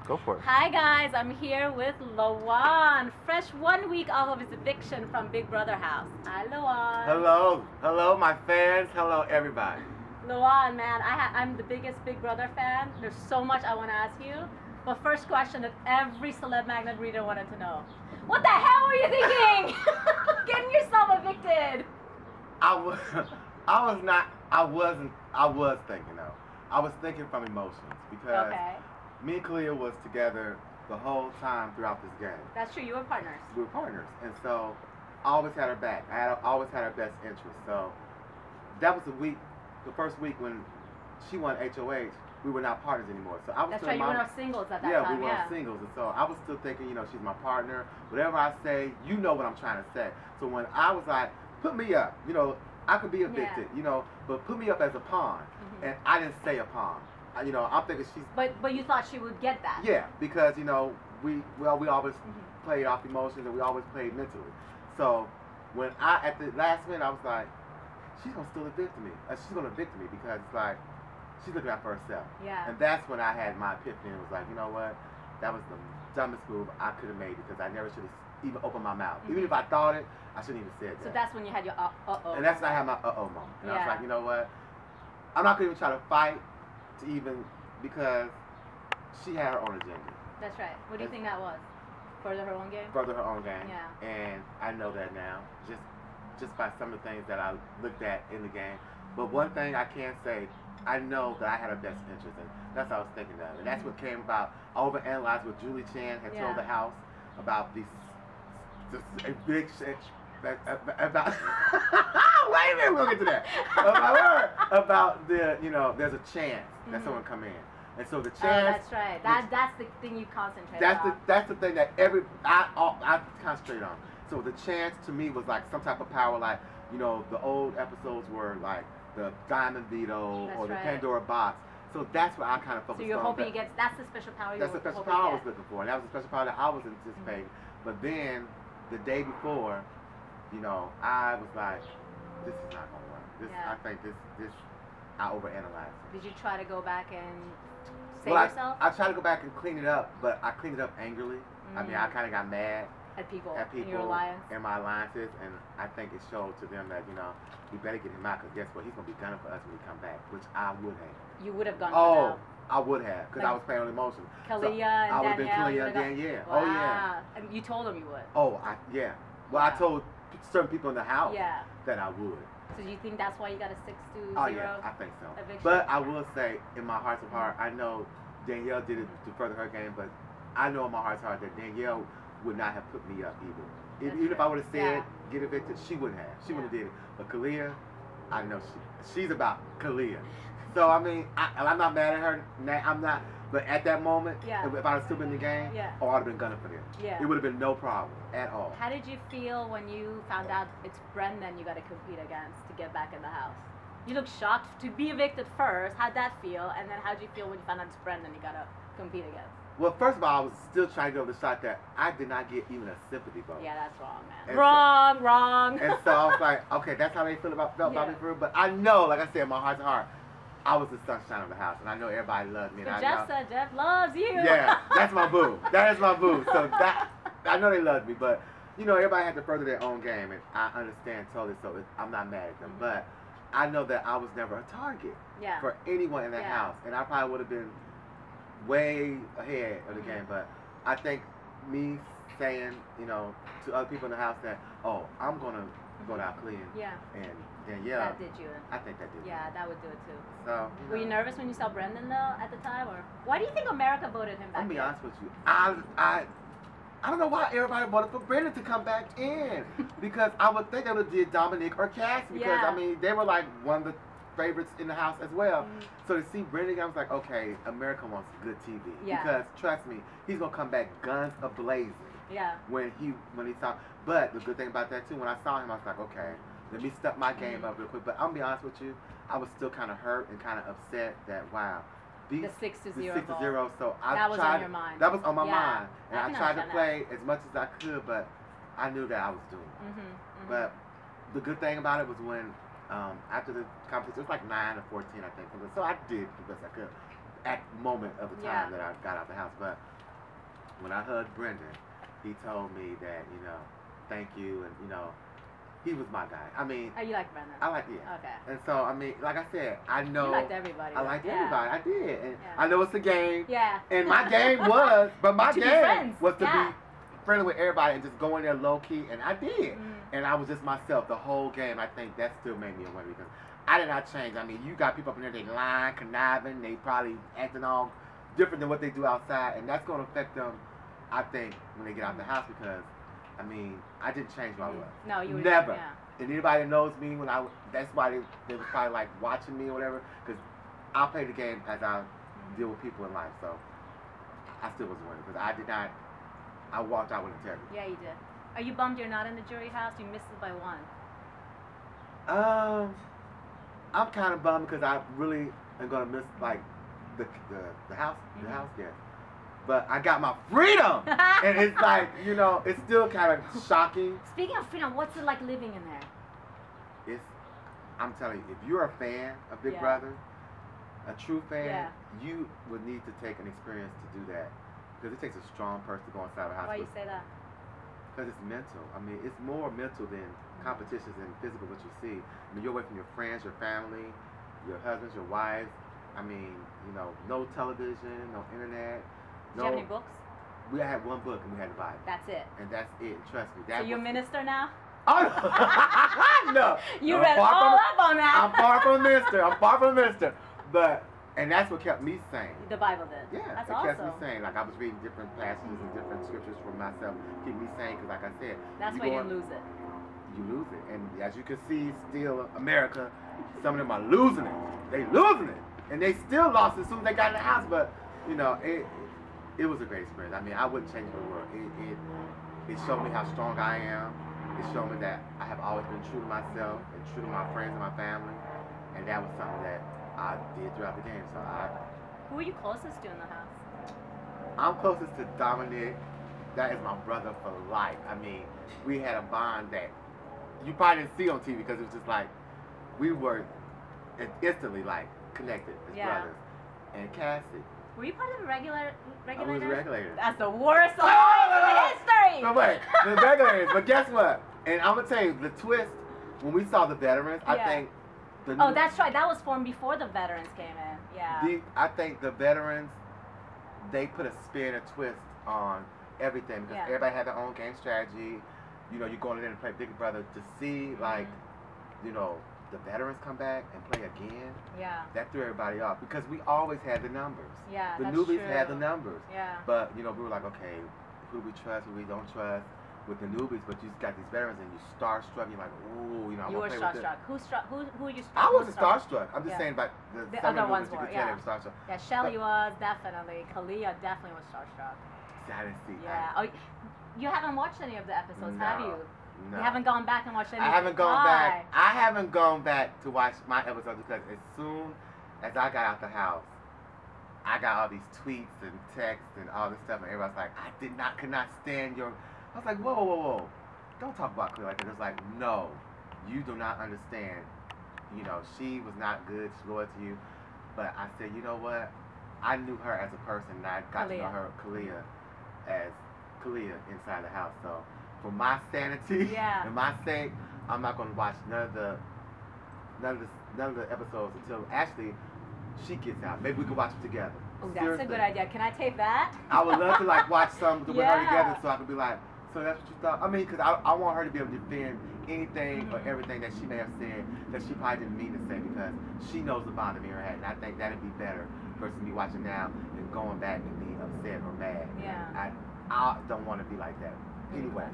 Go for it. Hi guys, I'm here with Lawon, fresh 1 week off of his eviction from Big Brother house. Hi Lawon. Hello, my fans. Hello, everybody. Lawon, man, I'm the biggest Big Brother fan. There's so much I want to ask you. But first question that every celeb magnet reader wanted to know: what the hell were you thinking? Getting yourself evicted. I was thinking though. I was thinking from emotions because me and Kalia was together the whole time throughout this game. That's true. You were partners. We were partners, and so I always had her back. Always had her best interest. So that was the first week when she won HOH. We were not partners anymore. So I was That's still right. You were on singles at that time. Yeah, we were on singles, and so I was still thinking, she's my partner. Whatever I say, you know what I'm trying to say. So when I was like, put me up, I could be evicted, but put me up as a pawn, and I didn't say a pawn. I'm thinking she's. But you thought she would get that. Yeah, because we always played off emotions and we always played mentally. So when at the last minute I was like, she's gonna still evict me. She's gonna evict me because it's like she's looking out for herself. Yeah. And that's when I had my epiphany and was like, you know what? That was the dumbest move I could have made because I never should have even opened my mouth. Even if I thought it, I shouldn't even said that. So that's when you had your uh-oh. And that's when I had my uh-oh moment. And I was like, you know what? I'm not gonna even try to fight to even because she had her own agenda. That's right. What do you think that was? Further her own game? Further her own game. Yeah. And I know that now. Just by some of the things that I looked at in the game. But one thing I can say, I know that I had her best interest, and that's what I was thinking of. And that's what came about. I overanalyzed what Julie Chan had told the house about this eviction. About wait a minute, we'll get to that. About there's a chance that someone come in. And so the chance. Oh, that's right. That's the thing you concentrate on. That's the thing that I concentrate on. So the chance to me was like some type of power, like the old episodes were like the Diamond Veto or the Pandora Box. So that's what I kind of focused on. So you're hoping that's the special power. That's the special power I was looking for, and that was the special power that I was anticipating. But then the day before, I was like, this is not gonna work. I think this I overanalyzed. Did you try to go back and save yourself? I tried to go back and clean it up, but I cleaned it up angrily. I mean, I kind of got mad at people in your alliance. And my alliances, and I think it showed to them that we better get him out because guess what, he's gonna be gunning for us when we come back, which I would have. You would have gone for them. I would have, because I was playing on emotion. Kalia and Danielle. I would have been Kalia and Danielle. Wow. Oh yeah. And you told them you would. Yeah. Well, I told certain people in the house that I would. So do you think that's why you got a 6-0? Oh yeah, I think so. Eviction? But I will say, in my heart of heart, I know Danielle did it to further her game, but I know in my heart's heart that Danielle would not have put me up either. Even if I would have said get evicted, she wouldn't have. She wouldn't have did it. But Kalia, I know she's about Kalia. So I mean, I'm not mad at her. I'm not. But at that moment, if I had still been in the game, I'd have been gunning for them. It would have been no problem at all. How did you feel when you found out it's Brendan you got to compete against to get back in the house? You look shocked to be evicted first. How'd that feel? And then how'd you feel when you found out it's Brendan you got to compete against? Well, first of all, I was still trying to go the shot that I did not get even a sympathy vote. Yeah, that's wrong, man. And Wrong. And so I was like, okay, that's how they felt about me for real. But I know, like I said, my heart to heart, I was the sunshine of the house, and I know everybody loves me. So Jeff loves you. Yeah, that's my boo. That is my boo. So I know they love me, but everybody had to further their own game, and I understand totally. So I'm not mad at them, but I know that I was never a target for anyone in that house, and I probably would have been way ahead of the game. But I think me saying, to other people in the house that, oh, I'm gonna go out clean. And Danielle. That did you. I think that did. Yeah, that would do it too. So. Were you nervous when you saw Brendan though at the time, or why do you think America voted him back? I'll be honest with you. I don't know why everybody voted for Brendan to come back in because I would think they would have did Dominic or Cassie because I mean they were like one of the favorites in the house as well. So to see Brendan, I was like, okay, America wants good TV because trust me, he's gonna come back guns a-blazing. When he saw. But the good thing about that too, when I saw him, I was like, okay, let me step my game up real quick. But I'm gonna be honest with you, I was still kind of hurt and kind of upset that wow. The 6-0. So that was on your mind. That was on my mind, and I tried to play as much as I could, but I knew that I was doomed. But the good thing about it was when after the competition, it was like 9 or 14, I think. So I did the best I could. at the moment of the time that I got out the house. But when I hugged Brendan, he told me that, you know, thank you, and, you know, he was my guy. I mean... Oh, you like Brendan? I like, yeah. Okay. And so, I mean, like I said, I know... You liked everybody. I liked everybody. I did. And Yeah. I know it's a game. Yeah. And my game was... But my to game was to yeah. be friendly with everybody and just go in there low-key. And I did. And I was just myself the whole game. I think that still made me a winner because I did not change. I mean, you got people up in there, they lying, conniving, they probably acting all different than what they do outside. And that's going to affect them, I think, when they get out the house because... I mean, I didn't change who I was. No, you never. Yeah. And anybody that knows me when that's why they was probably like watching me or whatever. Because I play the game as I deal with people in life. So I still was winning because I did not. I walked out with integrity. Yeah, you did. Are you bummed you're not in the jury house? You missed it by one. I'm kind of bummed because I really am gonna miss like the house house guest. But I got my freedom, and it's like, you know, it's still kind of shocking. Speaking of freedom, what's it like living in there? I'm telling you, if you're a fan of Big Brother, a true fan, you would need to take an experience to do that. Because it takes a strong person to go inside a house. Why you say that? Because it's mental. I mean, it's more mental than competitions and physical, what you see. I mean, you're away from your friends, your family, your husbands, your wives. I mean, you know, no television, no internet. Do you have any books? We had one book and we had the Bible. That's it. And that's it. Trust me. So you're a minister now? Oh no! You read all up on that. I'm far from a minister. I'm far from a minister. But that's what kept me sane. The Bible did. Yeah, that's it awesome. kept me sane. Like I was reading different passages and different scriptures for myself, keep me sane. Because like I said, that's why you didn't lose it. You lose it, and as you can see, still America, some of them are losing it. They losing it, and they still lost it as soon as they got in the house. But you know it was a great experience. I mean, I wouldn't change the world. It showed me how strong I am. It showed me that I have always been true to myself and true to my friends and my family. And that was something that I did throughout the game. So Who are you closest to in the house? I'm closest to Dominic. That is my brother for life. I mean, we had a bond that you probably didn't see on TV because it was just like, we were instantly like connected as brothers. And Cassie. Were you part of the regulators? I was a regulator. That's the worst alliance in history! No, wait. The regulators. But guess what? And I'm going to tell you, the twist, when we saw the veterans, I think... Oh, that's right. That was formed before the veterans came in. Yeah. I think the veterans, they put a spin, a twist on everything. Because everybody had their own game strategy. You know, you're going in there to play Big Brother to see, like, you know, the veterans come back and play again. Yeah. That threw everybody off because we always had the numbers. Yeah, the newbies had the numbers. Yeah. But you know, we were like, okay, who we trust, who we don't trust with the newbies. But you got these veterans and you starstruck. You're like, ooh, you know, I'm you were play starstruck. with Who are you? I wasn't starstruck. I'm just saying, but the other ones were. They were starstruck. Yeah, Shelly was definitely. Kalia definitely was starstruck. See, I didn't see. Yeah. You haven't watched any of the episodes, have you? No. You haven't gone back and watched any. I haven't gone back. I haven't gone back to watch my episodes because as soon as I got out the house, I got all these tweets and texts and all this stuff, and everybody's like, could not stand your. I was like, whoa, don't talk about Cleo like that. It's like, no, you do not understand. You know, she was not good. She's loyal to you, but I said, you know what? I knew her as a person, and I got to know her, Kalia, as Kalia inside the house. So. For my sanity and my sake, I'm not going to watch none of the episodes until actually she gets out. Maybe we can watch it together. Oh, that's a good idea. Can I tape that? I would love to like watch some with her together, so I could be like, so that's what you thought. I mean, because I want her to be able to defend anything or everything that she may have said that she probably didn't mean to say because she knows the bond that me and her had, and I think that'd be better versus me watching now and going back and being upset or mad. Yeah. I don't want to be like that. Anyway.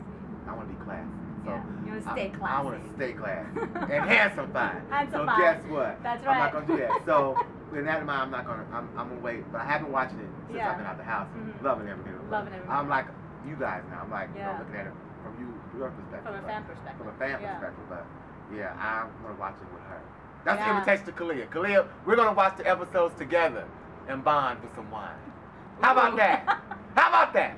I want to be classy. So you want to stay classy. I want to stay classy. And handsome fine. Handsome fine. So guess what? That's right. I'm not going to do that. So with that in mind, I'm going to wait. But I haven't watched it since I've been out the house. Loving everything. I'm like you guys now. I'm like, you know, looking at it from your perspective. From a fan perspective. From a fan perspective. But yeah, I'm going to watch it with her. That's the invitation to Kalia. Kalia, we're going to watch the episodes together and bond with some wine. How about that? How about that?